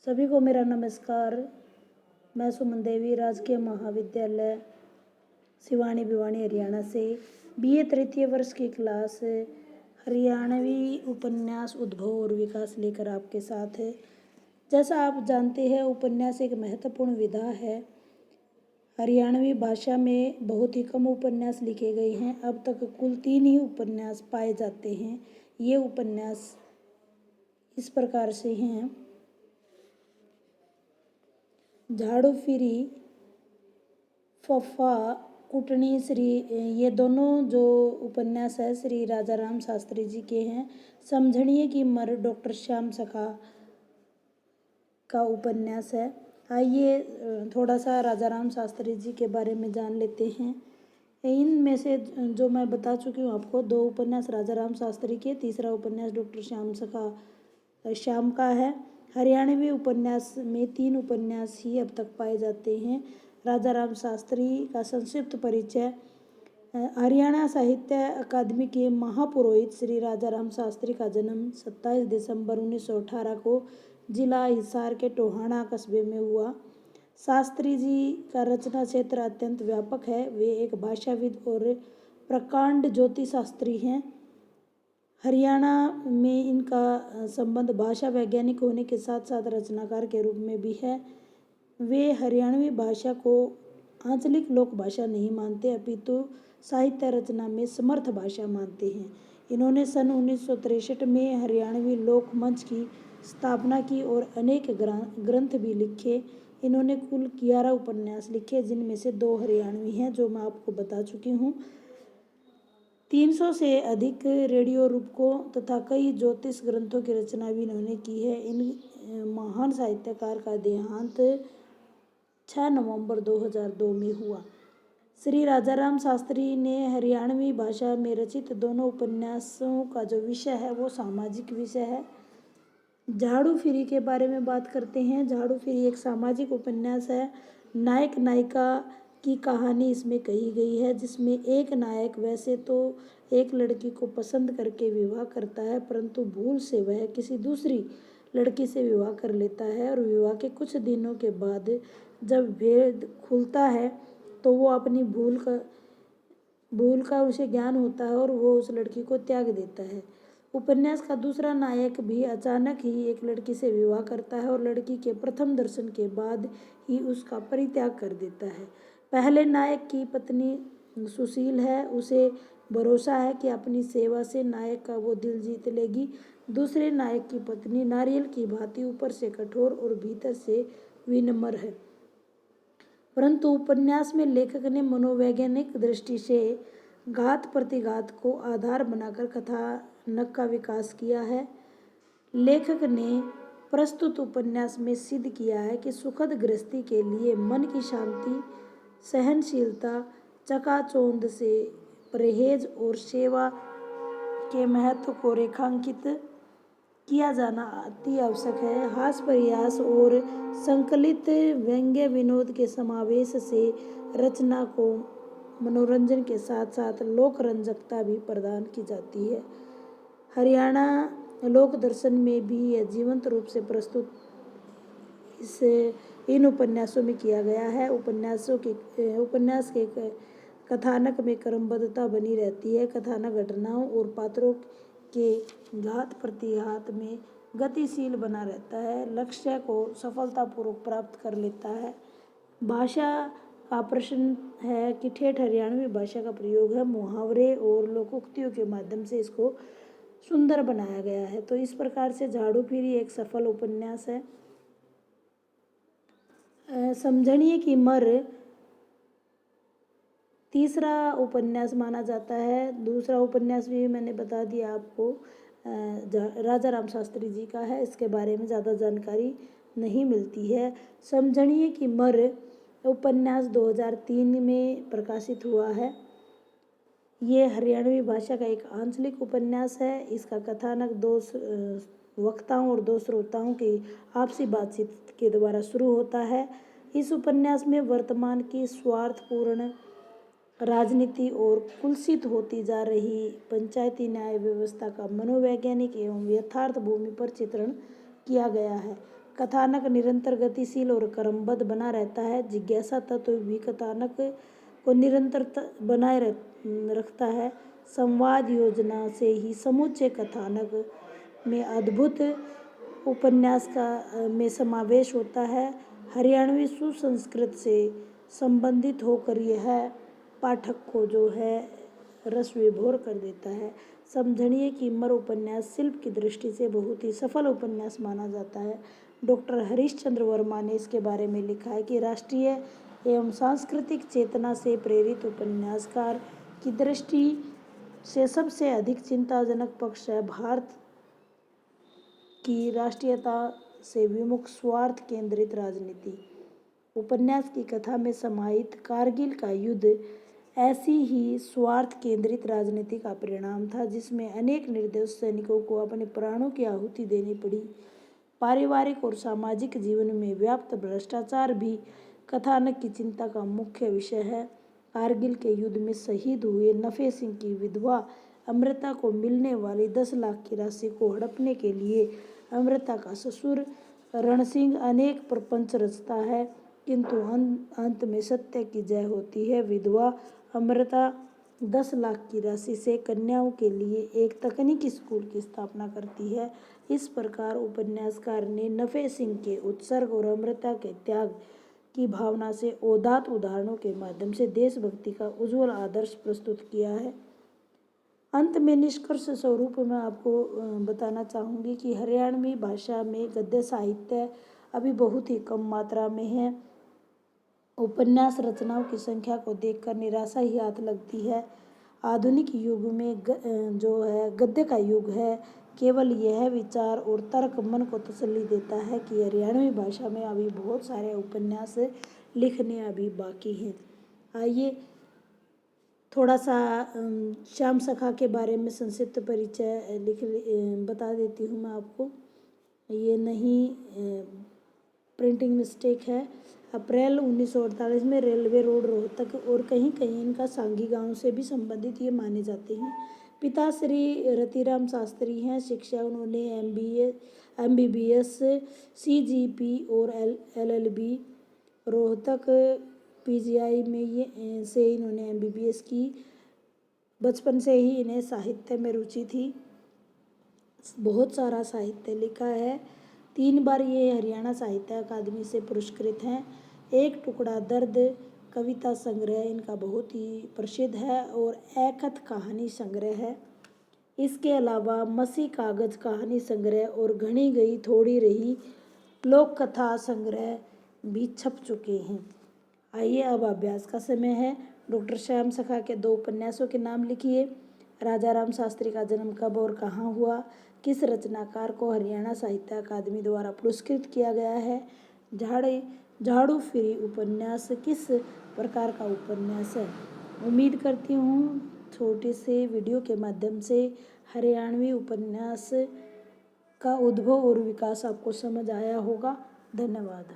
सभी को मेरा नमस्कार। मैं सुमन देवी राजकीय महाविद्यालय सिवानी भिवानी हरियाणा से बीए तृतीय वर्ष की क्लास हरियाणवी उपन्यास उद्भव और विकास लेकर आपके साथ है। जैसा आप जानते हैं, उपन्यास एक महत्वपूर्ण विधा है। हरियाणवी भाषा में बहुत ही कम उपन्यास लिखे गए हैं। अब तक कुल 3 ही उपन्यास पाए जाते हैं। ये उपन्यास इस प्रकार से हैं: झाड़ू फिरी, फफा कुटनी श्री। ये दोनों जो उपन्यास है श्री राजाराम शास्त्री जी के हैं। समझणिए की मर डॉक्टर श्याम सखा का उपन्यास है। आइए थोड़ा सा राजाराम शास्त्री जी के बारे में जान लेते हैं। इनमें से जो मैं बता चुकी हूँ आपको, 2 उपन्यास राजाराम शास्त्री के, तीसरा उपन्यास डॉक्टर श्याम का है। हरियाणवी उपन्यास में 3 उपन्यास ही अब तक पाए जाते हैं। राजाराम शास्त्री का संक्षिप्त परिचय। हरियाणा साहित्य अकादमी के महापुरोहित श्री राजाराम शास्त्री का जन्म 27 दिसंबर 1918 को जिला हिसार के टोहाना कस्बे में हुआ। शास्त्री जी का रचना क्षेत्र अत्यंत व्यापक है। वे एक भाषाविद और प्रकांड ज्योतिष शास्त्री हैं। हरियाणा में इनका संबंध भाषा वैज्ञानिक होने के साथ साथ रचनाकार के रूप में भी है। वे हरियाणवी भाषा को आंचलिक लोक भाषा नहीं मानते, अपितु साहित्य रचना में समर्थ भाषा मानते हैं। इन्होंने सन 1963 में हरियाणवी लोक मंच की स्थापना की और अनेक ग्रंथ भी लिखे। इन्होंने कुल 11 उपन्यास लिखे, जिनमें से 2 हरियाणवी हैं, जो मैं आपको बता चुकी हूँ। 300 से अधिक रेडियो रूपकों तथा कई ज्योतिष ग्रंथों की रचना भी इन्होंने की है। इन महान साहित्यकार का देहांत 6 नवंबर 2002 में हुआ। श्री राजाराम शास्त्री ने हरियाणवी भाषा में रचित दोनों उपन्यासों का जो विषय है वो सामाजिक विषय है। झाड़ू फिरी के बारे में बात करते हैं। झाड़ू फिरी एक सामाजिक उपन्यास है। नायक नायिका की कहानी इसमें कही गई है, जिसमें एक नायक वैसे तो एक लड़की को पसंद करके विवाह करता है, परंतु भूल से वह किसी दूसरी लड़की से विवाह कर लेता है और विवाह के कुछ दिनों के बाद जब भेद खुलता है तो वो अपनी भूल का उसे ज्ञान होता है और वो उस लड़की को त्याग देता है। उपन्यास का दूसरा नायक भी अचानक ही एक लड़की से विवाह करता है और लड़की के प्रथम दर्शन के बाद ही उसका परित्याग कर देता है। पहले नायक की पत्नी सुशील है, उसे भरोसा है कि अपनी सेवा से नायक का वो दिल जीत लेगी। दूसरे नायक की पत्नी नारियल की भांति ऊपर से कठोर और भीतर से विनम्र है, परंतु उपन्यास में लेखक ने मनोवैज्ञानिक दृष्टि से घात प्रतिघात को आधार बनाकर कथानक का विकास किया है। लेखक ने प्रस्तुत उपन्यास में सिद्ध किया है कि सुखद गृहस्थी के लिए मन की शांति, सहनशीलता, चकाचौंध से परहेज और सेवा के महत्व को रेखांकित किया जाना अति आवश्यक है। हास्य प्रयास और संकलित व्यंग्य विनोद के समावेश से रचना को मनोरंजन के साथ साथ लोक रंजकता भी प्रदान की जाती है। हरियाणा लोक दर्शन में भी यह जीवंत रूप से प्रस्तुत इन उपन्यासों में किया गया है। उपन्यास के कथानक में क्रमबद्धता बनी रहती है। कथानक घटनाओं और पात्रों के घात प्रतिघात में गतिशील बना रहता है, लक्ष्य को सफलतापूर्वक प्राप्त कर लेता है। भाषा का प्रश्न है कि ठेठ हरियाणवी भाषा का प्रयोग है। मुहावरे और लोकोक्तियों के माध्यम से इसको सुंदर बनाया गया है। तो इस प्रकार से झाड़ू फिरी एक सफल उपन्यास है। समझणिए की मर तीसरा उपन्यास माना जाता है। दूसरा उपन्यास भी मैंने बता दिया आपको, राजाराम शास्त्री जी का है। इसके बारे में ज़्यादा जानकारी नहीं मिलती है। समझणिए की मर उपन्यास 2003 में प्रकाशित हुआ है। ये हरियाणवी भाषा का एक आंचलिक उपन्यास है। इसका कथानक 2 वक्ताओं और 2 श्रोताओं की आपसी बातचीत के द्वारा शुरू होता है। इस उपन्यास में वर्तमान की स्वार्थपूर्ण राजनीति और कुत्सित होती जा रही पंचायती न्याय व्यवस्था का मनोवैज्ञानिक एवं यथार्थ भूमि पर चित्रण किया गया है। कथानक निरंतर गतिशील और क्रमबद्ध बना रहता है। जिज्ञासा तत्व भी कथानक को निरंतर बनाए रखता है। संवाद योजना से ही समूचे कथानक में अद्भुत उपन्यास का में समावेश होता है। हरियाणवी सुसंस्कृत से संबंधित होकर यह पाठक को जो है रस विभोर कर देता है। समझणीय कि मर उपन्यास शिल्प की दृष्टि से बहुत ही सफल उपन्यास माना जाता है। डॉक्टर हरीशचंद्र वर्मा ने इसके बारे में लिखा है कि राष्ट्रीय एवं सांस्कृतिक चेतना से प्रेरित उपन्यासकार की दृष्टि से सबसे अधिक चिंताजनक पक्ष है भारत की राष्ट्रीयता से विमुख स्वार्थ केंद्रित राजनीति। उपन्यास की कथा में समाहित कारगिल का युद्ध ऐसी ही स्वार्थ केंद्रित राजनीति का परिणाम था, जिसमें अनेक निर्दोष सैनिकों को अपने प्राणों की आहुति देनी पड़ी। पारिवारिक और सामाजिक जीवन में व्याप्त भ्रष्टाचार भी कथानक की चिंता का मुख्य विषय है। कारगिल के युद्ध में शहीद हुए नफे सिंह की विधवा अमृता को मिलने वाली 10 लाख की राशि को हड़पने के लिए अमृता का ससुर रण सिंह अनेक प्रपंच रचता है, किंतु अंत में सत्य की जय होती है। विधवा अमृता 10 लाख की राशि से कन्याओं के लिए एक तकनीकी स्कूल की स्थापना करती है। इस प्रकार उपन्यासकार ने नफे सिंह के उत्सर्ग और अमृता के त्याग की भावना से उदात्त उदाहरणों के माध्यम से देशभक्ति का उज्ज्वल आदर्श प्रस्तुत किया है। अंत में निष्कर्ष स्वरूप मैं आपको बताना चाहूँगी कि हरियाणवी भाषा में गद्य साहित्य अभी बहुत ही कम मात्रा में है। उपन्यास रचनाओं की संख्या को देखकर निराशा ही हाथ लगती है। आधुनिक युग में जो है गद्य का युग है। केवल यह विचार और तर्क मन को तसल्ली देता है कि हरियाणवी भाषा में अभी बहुत सारे उपन्यास लिखने अभी बाकी हैं। आइए थोड़ा सा श्याम सखा के बारे में संक्षिप्त परिचय बता देती हूँ मैं आपको। ये नहीं प्रिंटिंग मिस्टेक है। अप्रैल 1948 में रेलवे रोड रोहतक और कहीं कहीं इनका सांगी गांव से भी संबंधित ये माने जाते हैं। पिता श्री रतिराम शास्त्री हैं। शिक्षा उन्होंने MBBS CGP और LLB रोहतक PGI में से इन्होंने MBBS की। बचपन से ही इन्हें साहित्य में रुचि थी। बहुत सारा साहित्य लिखा है। 3 बार ये हरियाणा साहित्य अकादमी से पुरस्कृत हैं। एक टुकड़ा दर्द कविता संग्रह इनका बहुत ही प्रसिद्ध है और एकथ कहानी संग्रह है। इसके अलावा मसी कागज कहानी संग्रह और घनी गई थोड़ी रही लोक कथा संग्रह भी छप चुके हैं। आइए अब अभ्यास का समय है। डॉक्टर श्याम सखा के 2 उपन्यासों के नाम लिखिए। राजा राम शास्त्री का जन्म कब और कहाँ हुआ? किस रचनाकार को हरियाणा साहित्य अकादमी द्वारा पुरस्कृत किया गया है? झाड़ू फिरी उपन्यास किस प्रकार का उपन्यास है? उम्मीद करती हूँ छोटे से वीडियो के माध्यम से हरियाणवी उपन्यास का उद्भव और विकास आपको समझ आया होगा। धन्यवाद।